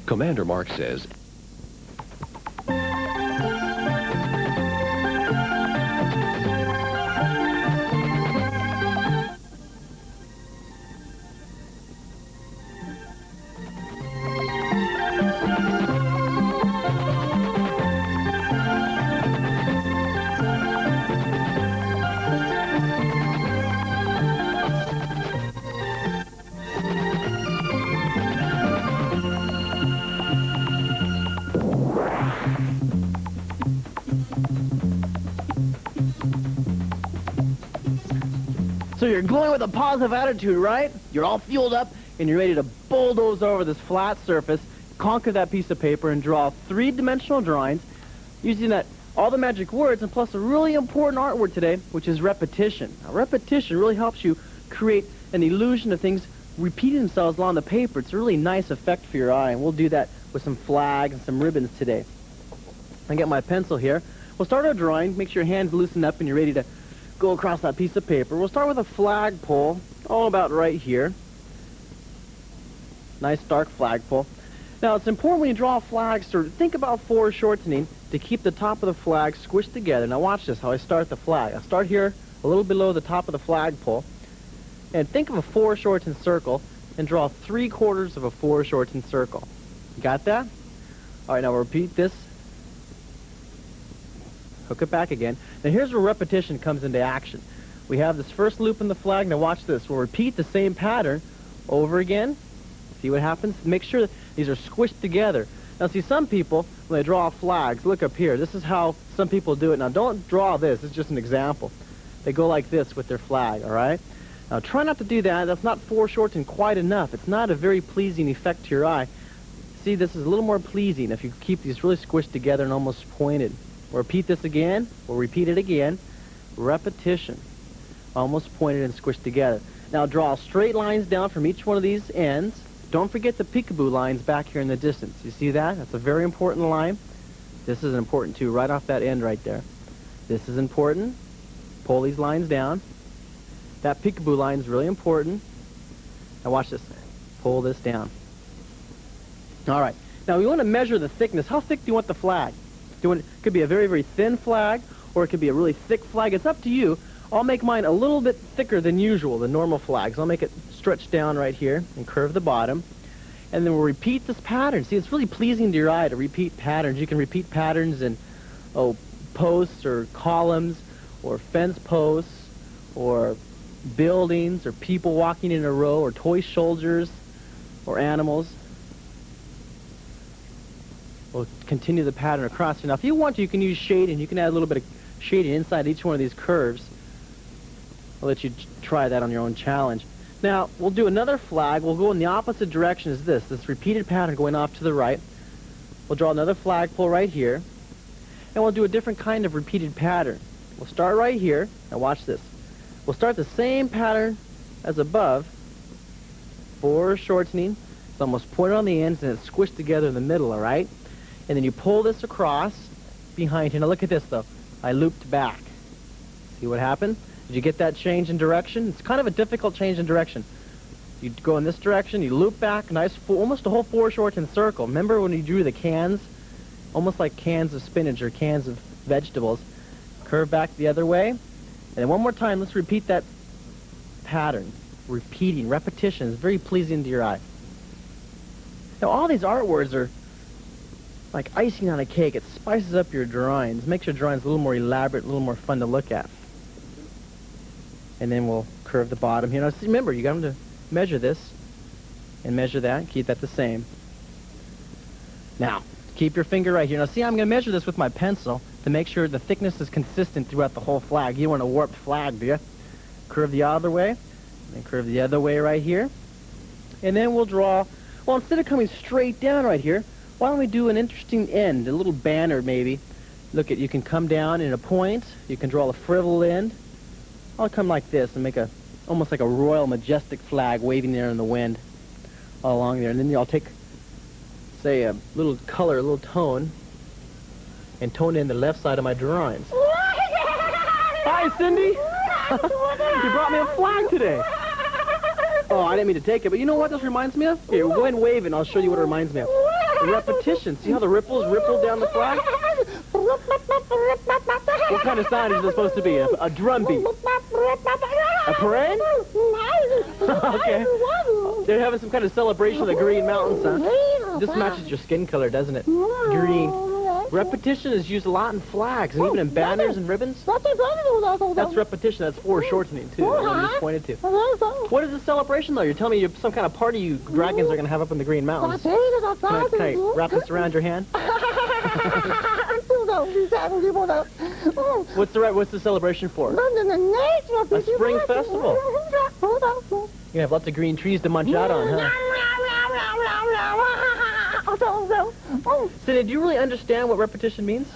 Commander Mark says, So you're going with a positive attitude, right? You're all fueled up and you're ready to bulldoze over this flat surface, conquer that piece of paper, and draw three-dimensional drawings using all the magic words and plus a really important art word today, which is repetition. Now, repetition really helps you create an illusion of things repeating themselves along the paper. It's a really nice effect for your eye, and we'll do that with some flags and some ribbons today. I get my pencil here. We'll start our drawing. Make sure your hands loosen up and you're ready to go across that piece of paper. We'll start with a flagpole, all about right here. Nice dark flagpole. Now it's important when you draw flags to think about foreshortening to keep the top of the flag squished together. Now watch this, how I start the flag. I start here a little below the top of the flagpole, and think of a foreshortened circle and draw 3/4 of a foreshortened circle. You got that? All right, now we'll repeat this. Hook it back again. Now here's where repetition comes into action. We have this first loop in the flag. Now watch this. We'll repeat the same pattern over again. See what happens? Make sure that these are squished together. Now see, some people, when they draw flags, look up here. This is how some people do it. Now don't draw this. It's just an example. They go like this with their flag, all right? Now try not to do that. That's not foreshortened quite enough. It's not a very pleasing effect to your eye. See, this is a little more pleasing if you keep these really squished together and almost pointed. We'll repeat this again. We'll repeat it again. Repetition. Almost pointed and squished together. Now draw straight lines down from each one of these ends. Don't forget the peekaboo lines back here in the distance. You see that? That's a very important line. This is important too, right off that end right there. This is important. Pull these lines down. That peekaboo line is really important. Now watch this. Pull this down. All right. Now we want to measure the thickness. How thick do you want the flag? It could be a very, very thin flag, or it could be a really thick flag. It's up to you. I'll make mine a little bit thicker than usual, the normal flags. I'll make it stretch down right here and curve the bottom. And then we'll repeat this pattern. See, it's really pleasing to your eye to repeat patterns. You can repeat patterns in posts or columns or fence posts or buildings or people walking in a row or toy soldiers or animals. We'll continue the pattern across here. Now, if you want to, you can use shading. You can add a little bit of shading inside each one of these curves. I'll let you try that on your own challenge. Now, we'll do another flag. We'll go in the opposite direction as this repeated pattern going off to the right. We'll draw another flagpole right here. And we'll do a different kind of repeated pattern. We'll start right here. Now, watch this. We'll start the same pattern as above. Foreshortening. It's almost pointed on the ends and it's squished together in the middle, all right? And then you pull this across behind here. Now look at this, though. I looped back. See what happened? Did you get that change in direction? It's kind of a difficult change in direction. You go in this direction, you loop back, nice, almost a whole foreshortened circle. Remember when you drew the cans? Almost like cans of spinach or cans of vegetables. Curve back the other way. And then one more time, let's repeat that pattern. Repeating, repetition is very pleasing to your eye. Now all these art words are like icing on a cake. It spices up your drawings, makes your drawings a little more elaborate, a little more fun to look at. And then we'll curve the bottom here. Now remember, you got them to measure this and measure that, keep that the same. Now, keep your finger right here. Now see, I'm going to measure this with my pencil to make sure the thickness is consistent throughout the whole flag. You don't want a warped flag, do you? Curve the other way, and curve the other way right here. And then we'll draw, well, instead of coming straight down right here, why don't we do an interesting end, a little banner maybe. Look, you can come down in a point, you can draw a frivolous end. I'll come like this and make almost like a royal majestic flag waving there in the wind all along there. And then I'll take, say, a little color, a little tone, and tone in the left side of my drawings. Hi, Cindy! You brought me a flag today. Oh, I didn't mean to take it, but you know what this reminds me of? Here, we'll go ahead and wave it and I'll show you what it reminds me of. The repetition. See how the ripples ripple down the flag? What kind of sound is it supposed to be? A drum beat? A parade? Okay. They're having some kind of celebration of the Green Mountains, huh? This matches your skin color, doesn't it? Green. Repetition is used a lot in flags and even in banners and ribbons. That's repetition. That's foreshortening, too. That one just pointed to. What is the celebration, though? You're telling me you're some kind of party you dragons are going to have up in the Green Mountains. Can I wrap this around your hand? What's the celebration for? A spring festival. You're going to have lots of green trees to munch out on, huh? Cindy, do you really understand what repetition means?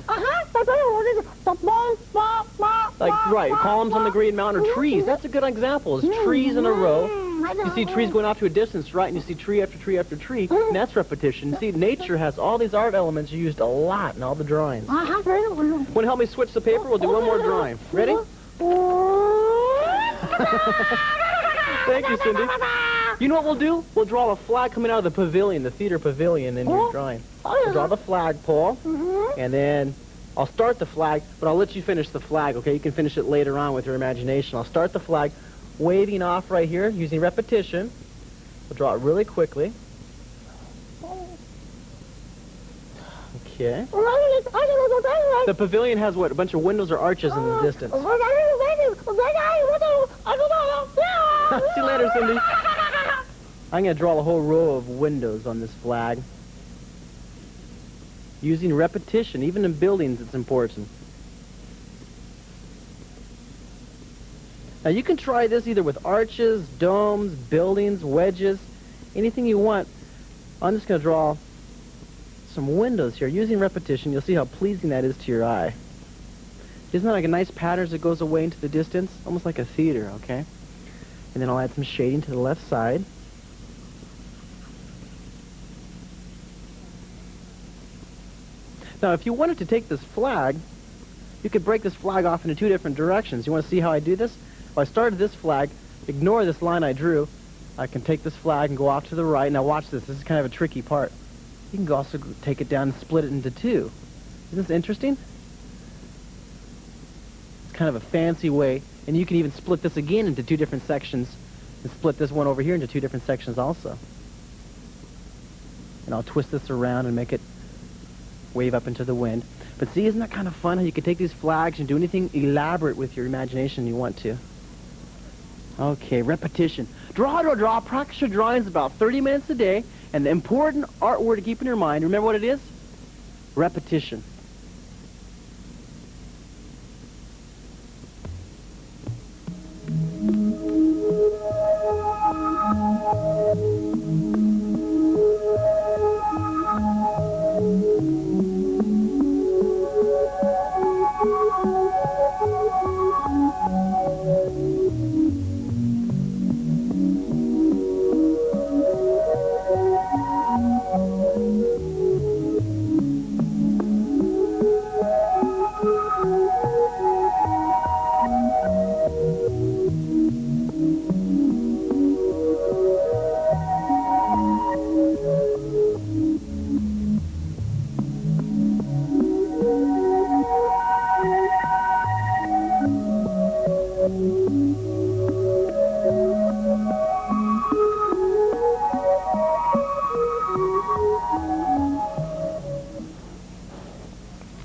Like, right, columns on the Green Mountain or trees. That's a good example. It's trees in a row. You see trees going off to a distance, right? And you see tree after tree after tree. And that's repetition. See, nature has all these art elements used a lot in all the drawings. Want to help me switch the paper? We'll do one more drawing. Ready? Thank you, Cindy. You know what we'll do? We'll draw a flag coming out of the pavilion, the theater pavilion in your drawing. We'll draw the flagpole, and then I'll start the flag, but I'll let you finish the flag, okay? You can finish it later on with your imagination. I'll start the flag waving off right here using repetition. We'll draw it really quickly. Okay. The pavilion has what? A bunch of windows or arches in the distance. See you later, Cindy. I'm going to draw a whole row of windows on this flag. Using repetition, even in buildings, it's important. Now you can try this either with arches, domes, buildings, wedges, anything you want. I'm just going to draw some windows here. Using repetition, you'll see how pleasing that is to your eye. Isn't that like a nice pattern as it goes away into the distance? Almost like a theater, okay? And then I'll add some shading to the left side. Now, if you wanted to take this flag, you could break this flag off into two different directions. You want to see how I do this? Well, I started this flag. Ignore this line I drew. I can take this flag and go off to the right. Now, watch this. This is kind of a tricky part. You can also take it down and split it into two. Isn't this interesting? It's kind of a fancy way. And you can even split this again into two different sections and split this one over here into two different sections also. And I'll twist this around and make it wave up into the wind. But see, isn't that kind of fun how you can take these flags and do anything elaborate with your imagination you want to? Okay, repetition. Draw. Practice your drawings about 30 minutes a day. And the important art word to keep in your mind, remember what it is? Repetition.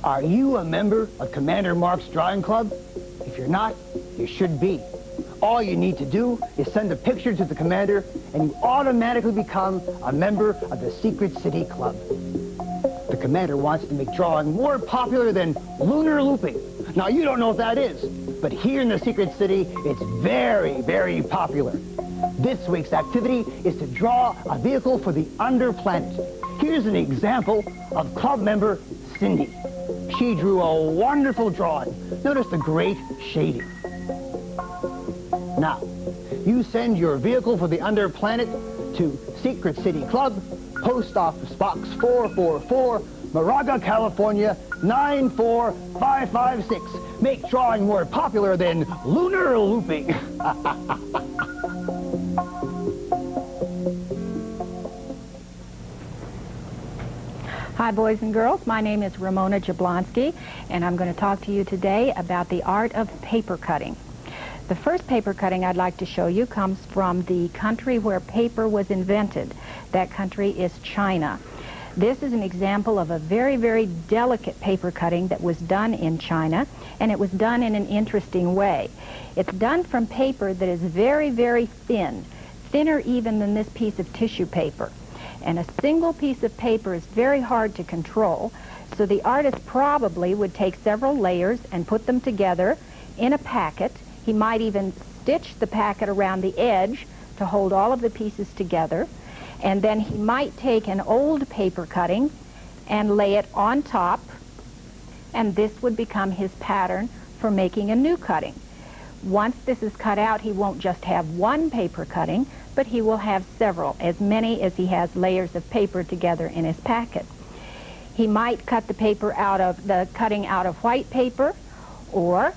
Are you a member of Commander Mark's Drawing Club? If you're not, you should be. All you need to do is send a picture to the commander, and you automatically become a member of the Secret City Club. The commander wants to make drawing more popular than lunar looping. Now, you don't know what that is, but here in the Secret City, it's very, very popular. This week's activity is to draw a vehicle for the underplanet. Here's an example of club member Cindy. She drew a wonderful drawing. Notice the great shading. Now, you send your vehicle for the underplanet to Secret City Club, Post Office Box 444, Moraga, California, 94556. Make drawing more popular than lunar looping. Hi boys and girls, my name is Ramona Jablonski and I'm going to talk to you today about the art of paper cutting. The first paper cutting I'd like to show you comes from the country where paper was invented. That country is China. This is an example of a very, very delicate paper cutting that was done in China, and it was done in an interesting way. It's done from paper that is very, very thin, thinner even than this piece of tissue paper. And a single piece of paper is very hard to control, so the artist probably would take several layers and put them together in a packet. He might even stitch the packet around the edge to hold all of the pieces together. And then he might take an old paper cutting and lay it on top, and this would become his pattern for making a new cutting. Once this is cut out, he won't just have one paper cutting, but he will have several, as many as he has layers of paper together in his packet. He might cut the cutting out of white paper, or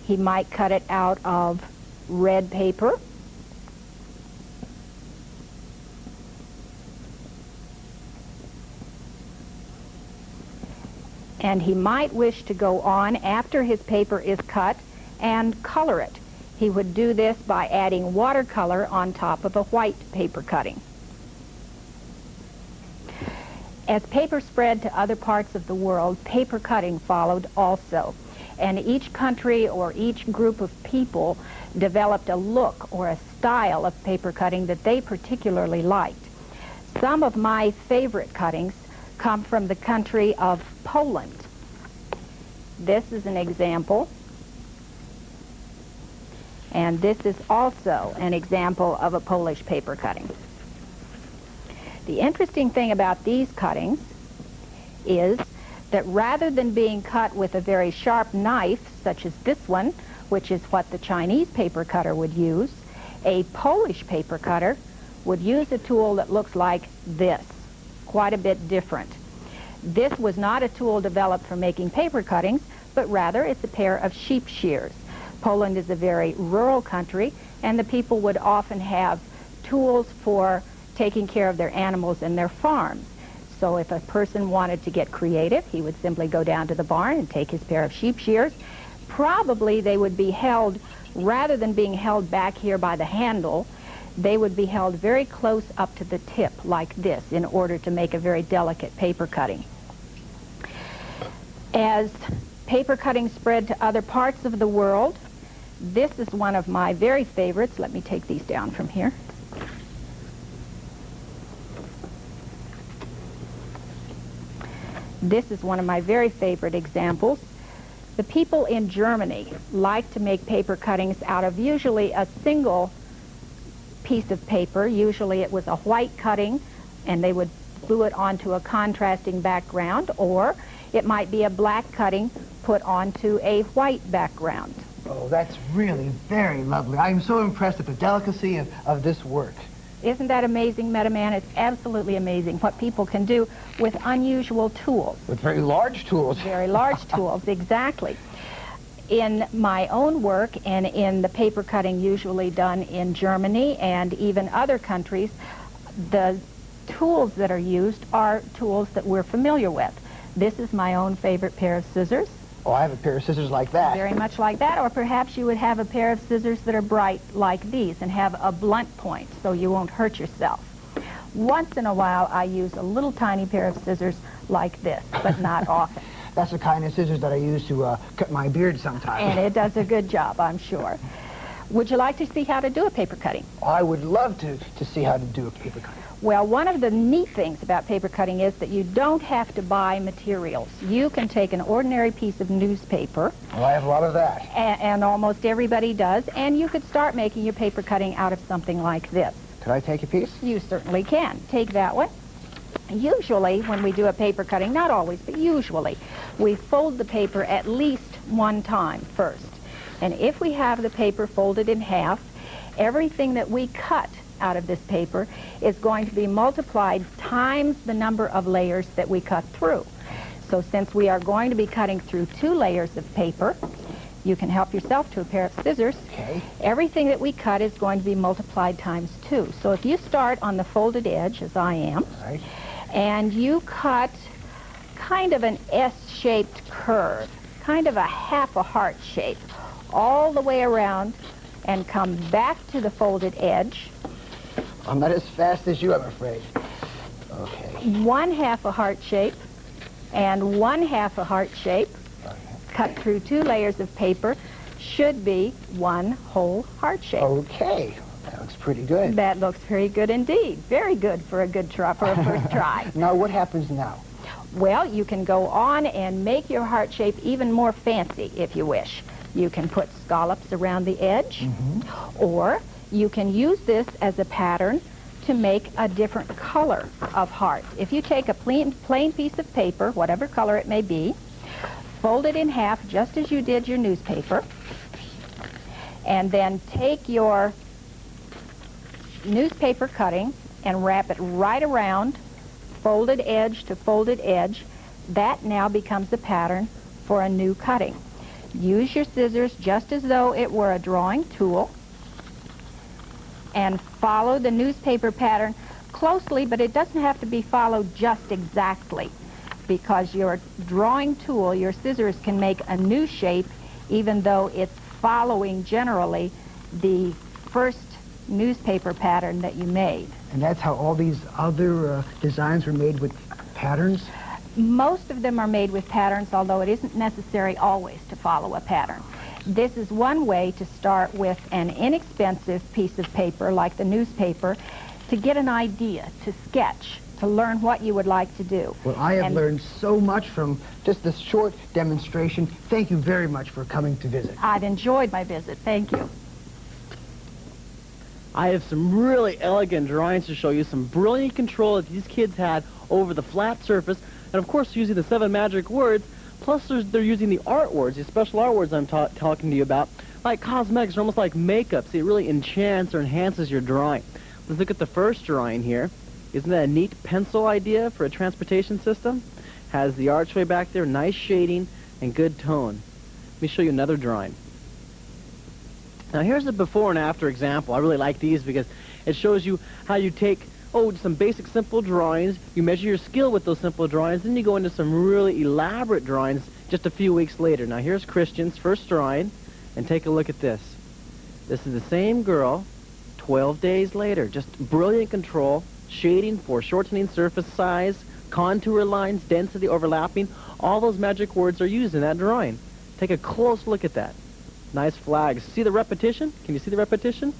he might cut it out of red paper. And he might wish to go on after his paper is cut and color it. He would do this by adding watercolor on top of a white paper cutting. As paper spread to other parts of the world, paper cutting followed also. And each country or each group of people developed a look or a style of paper cutting that they particularly liked. Some of my favorite cuttings come from the country of Poland. This is an example, and this is also an example of a Polish paper cutting. The interesting thing about these cuttings is that rather than being cut with a very sharp knife, such as this one, which is what the Chinese paper cutter would use, a Polish paper cutter would use a tool that looks like this, quite a bit different. This was not a tool developed for making paper cuttings, but rather it's a pair of sheep shears. Poland is a very rural country, and the people would often have tools for taking care of their animals in their farms. So if a person wanted to get creative, he would simply go down to the barn and take his pair of sheep shears. Probably they would be held, rather than being held back here by the handle, they would be held very close up to the tip like this in order to make a very delicate paper cutting. As paper cutting spread to other parts of the world, this is one of my very favorites. Let me take these down from here. This is one of my very favorite examples. The people in Germany like to make paper cuttings out of usually a single piece of paper. Usually it was a white cutting, and they would glue it onto a contrasting background, or it might be a black cutting put onto a white background. Oh, that's really very lovely. I'm so impressed at the delicacy of this work. Isn't that amazing, Metaman? It's absolutely amazing what people can do with unusual tools. With very large tools. Very large tools, exactly. In my own work and in the paper cutting usually done in Germany and even other countries, the tools that are used are tools that we're familiar with. This is my own favorite pair of scissors. Oh, I have a pair of scissors like that. Very much like that, or perhaps you would have a pair of scissors that are bright like these and have a blunt point so you won't hurt yourself. Once in a while I use a little tiny pair of scissors like this, but not often. That's the kind of scissors that I use to cut my beard sometimes. And it does a good job, I'm sure. Would you like to see how to do a paper cutting? I would love to see how to do a paper cutting. Well, one of the neat things about paper cutting is that you don't have to buy materials. You can take an ordinary piece of newspaper. Well, I have a lot of that. And almost everybody does, and you could start making your paper cutting out of something like this. Could I take a piece? You certainly can. Take that one. Usually, when we do a paper cutting, not always, but usually, we fold the paper at least one time first. And if we have the paper folded in half, everything that we cut out of this paper is going to be multiplied times the number of layers that we cut through. So since we are going to be cutting through 2 layers of paper, you can help yourself to a pair of scissors. Okay. Everything that we cut is going to be multiplied times 2. So if you start on the folded edge, as I am, Right. and you cut kind of an S-shaped curve, kind of a half a heart shape, all the way around and come back to the folded edge. I'm not as fast as you, I'm afraid. Okay. 1/2 a heart shape and 1/2 a heart shape, cut through 2 layers of paper, should be 1 whole heart shape. Okay. That looks pretty good. That looks very good indeed. Very good for a good try, for a first try. Now, what happens now? Well, you can go on and make your heart shape even more fancy if you wish. You can put scallops around the edge, or you can use this as a pattern to make a different color of heart. If you take a plain piece of paper, whatever color it may be, fold it in half just as you did your newspaper, and then take your newspaper cutting and wrap it right around, folded edge to folded edge. That now becomes a pattern for a new cutting. Use your scissors just as though it were a drawing tool and follow the newspaper pattern closely, but it doesn't have to be followed just exactly, because your drawing tool, your scissors, can make a new shape even though it's following generally the first newspaper pattern that you made. And that's how all these other designs were made, with patterns? Most of them are made with patterns, although it isn't necessary always to follow a pattern. This is one way to start with an inexpensive piece of paper like the newspaper to get an idea, to sketch, to learn what you would like to do. Well, I have learned so much from just this short demonstration. Thank you very much for coming to visit. I've enjoyed my visit. Thank you. I have some really elegant drawings to show you, some brilliant control that these kids had over the flat surface, and of course using the 7 magic words, plus they're using the art words, the special art words I'm talking to you about, like cosmetics, or almost like makeup, so it really enchants or enhances your drawing. Let's look at the first drawing here. Isn't that a neat pencil idea for a transportation system? Has the archway back there, nice shading, and good tone. Let me show you another drawing. Now here's a before and after example. I really like these because it shows you how you take some basic simple drawings, you measure your skill with those simple drawings, then you go into some really elaborate drawings just a few weeks later. Now here's Christian's first drawing, and take a look at this. This is the same girl 12 days later. Just brilliant control, shading for shortening surface size, contour lines, density, overlapping. All those magic words are used in that drawing. Take a close look at that. Nice flags. See the repetition? Can you see the repetition?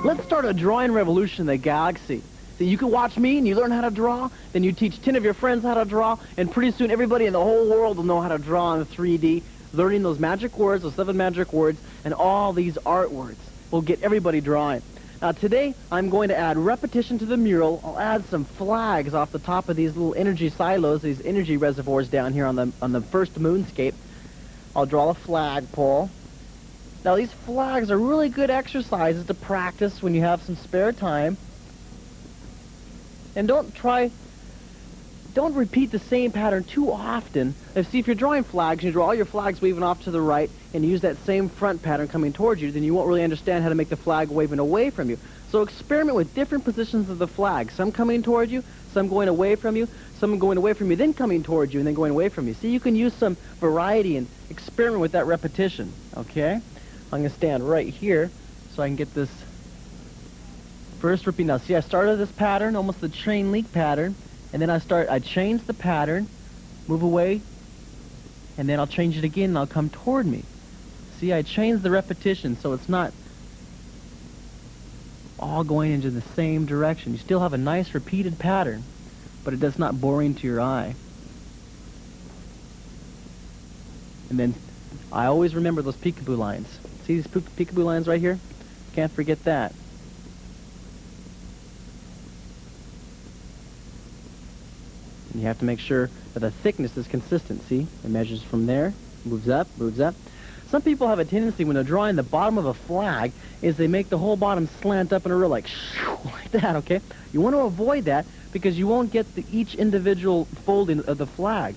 Let's start a drawing revolution in the galaxy. So you can watch me and you learn how to draw, then you teach 10 of your friends how to draw, and pretty soon everybody in the whole world will know how to draw in 3D, learning those magic words, those 7 magic words, and all these art words will get everybody drawing. Now today, I'm going to add repetition to the mural. I'll add some flags off the top of these little energy silos, these energy reservoirs down here on the first moonscape. I'll draw a flagpole. Now these flags are really good exercises to practice when you have some spare time. And don't repeat the same pattern too often. See, if you're drawing flags, you draw all your flags waving off to the right, and you use that same front pattern coming towards you, then you won't really understand how to make the flag waving away from you. So experiment with different positions of the flag. Some coming toward you, some going away from you, some going away from you, then coming towards you, and then going away from you. See, you can use some variety and experiment with that repetition, okay? I'm going to stand right here so I can get this first repeat. Now, see, I started this pattern, almost the chain link pattern, and then I change the pattern, move away, and then I'll change it again, and I'll come toward me. See, I changed the repetition so it's not all going into the same direction. You still have a nice repeated pattern, but it does not boring to your eye. And then I always remember those peekaboo lines. See these peekaboo lines right here? Can't forget that. And you have to make sure that the thickness is consistent. See? It measures from there, moves up, moves up. Some people have a tendency when they're drawing the bottom of a flag is they make the whole bottom slant up in a row like that, okay? You want to avoid that because you won't get each individual folding of the flag.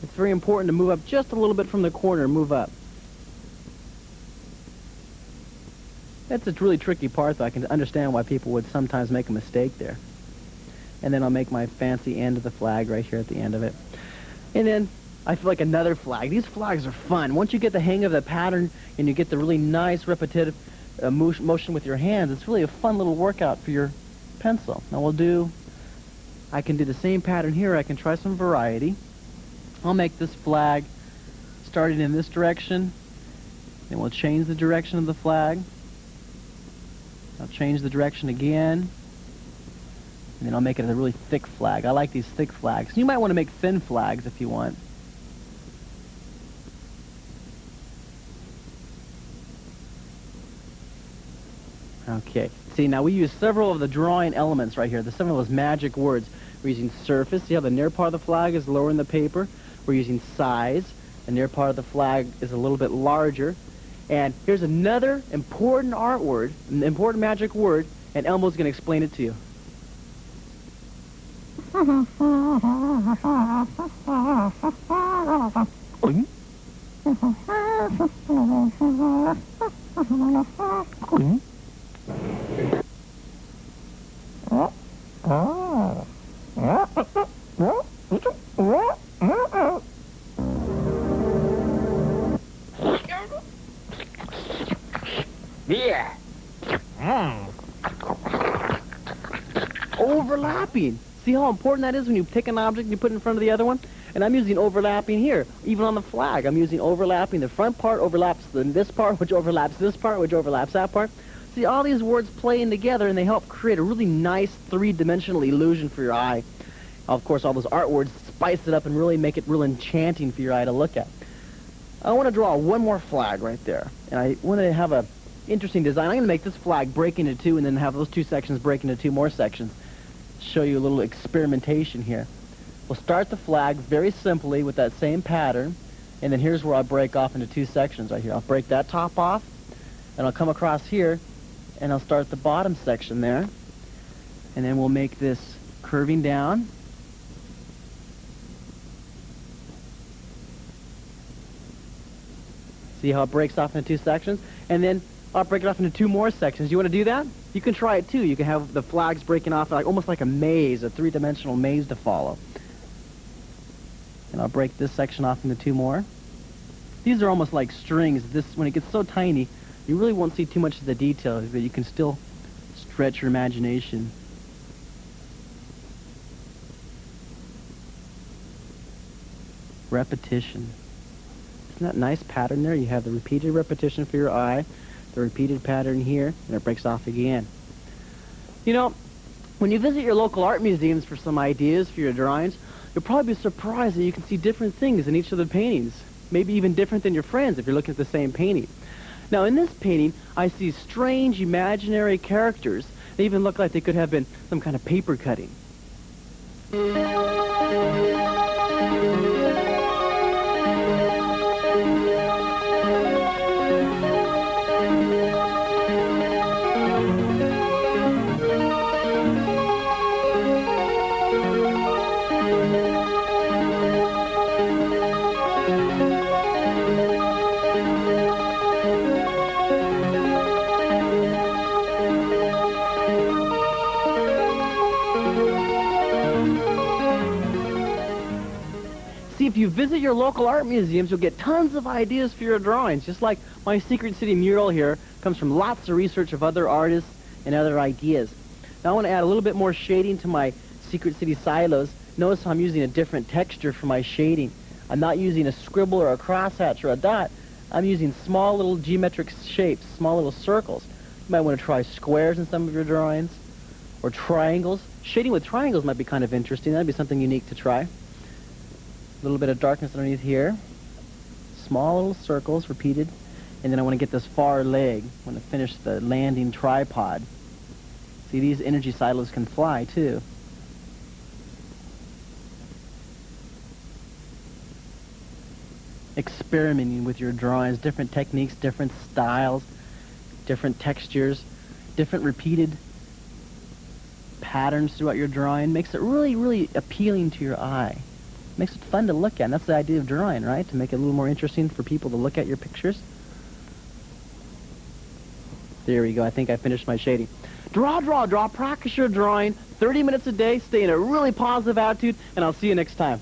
It's very important to move up just a little bit from the corner, move up. That's a really tricky part, though. I can understand why people would sometimes make a mistake there. and then I'll make my fancy end of the flag right here at the end of it. And then I feel like another flag. These flags are fun. Once you get the hang of the pattern and you get the really nice repetitive motion with your hands, it's really a fun little workout for your pencil. Now I can do the same pattern here. I can try some variety. I'll make this flag starting in this direction. Then we'll change the direction of the flag. I'll change the direction again. And then I'll make it a really thick flag. I like these thick flags. You might want to make thin flags if you want. Okay. See, now we use several of the drawing elements right here. There's some of those magic words. We're using surface. See how the near part of the flag is lower in the paper? We're using size. The near part of the flag is a little bit larger. And here's another important art word, an important magic word, and Elmo's going to explain it to you. Yeah. Overlapping. See how important that is when you take an object and you put it in front of the other one? And I'm using overlapping here. Even on the flag, I'm using overlapping. The front part overlaps this part, which overlaps this part, which overlaps that part. See, all these words playing together, and they help create a really nice three-dimensional illusion for your eye. Of course, all those art words spice it up and really make it real enchanting for your eye to look at. I want to draw one more flag right there. And I want to have a interesting design. I'm going to make this flag break into two and then have those two sections break into two more sections. Show you a little experimentation here. We'll start the flag very simply with that same pattern, and then here's where I'll break off into two sections right here. I'll break that top off, and I'll come across here, and I'll start the bottom section there, and then we'll make this curving down. See how it breaks off into two sections? And then I'll break it off into two more sections. You want to do that? You can try it too. You can have the flags breaking off almost like a maze, a three-dimensional maze to follow. And I'll break this section off into two more. These are almost like strings. When it gets so tiny, you really won't see too much of the detail, but you can still stretch your imagination. Repetition. Isn't that nice pattern there? You have the repeated repetition for your eye, the repeated pattern here, and it breaks off again. You know, when you visit your local art museums for some ideas for your drawings, you'll probably be surprised that you can see different things in each of the paintings. Maybe even different than your friends if you're looking at the same painting. Now, in this painting, I see strange imaginary characters. They even look like they could have been some kind of paper cutting. If you visit your local art museums, you'll get tons of ideas for your drawings. Just like my Secret City mural here comes from lots of research of other artists and other ideas. Now I want to add a little bit more shading to my Secret City silos. Notice how I'm using a different texture for my shading. I'm not using a scribble or a crosshatch or a dot. I'm using small little geometric shapes, small little circles. You might want to try squares in some of your drawings or triangles. Shading with triangles might be kind of interesting. That'd be something unique to try. A little bit of darkness underneath here. Small little circles repeated. And then I want to get this far leg. I want to finish the landing tripod. See, these energy silos can fly too. Experimenting with your drawings, different techniques, different styles, different textures, different repeated patterns throughout your drawing makes it really, really appealing to your eye. Makes it fun to look at, and that's the idea of drawing, right? To make it a little more interesting for people to look at your pictures. There we go. I think I finished my shading. Draw, draw, draw. Practice your drawing. 30 minutes a day, stay in a really positive attitude, and I'll see you next time.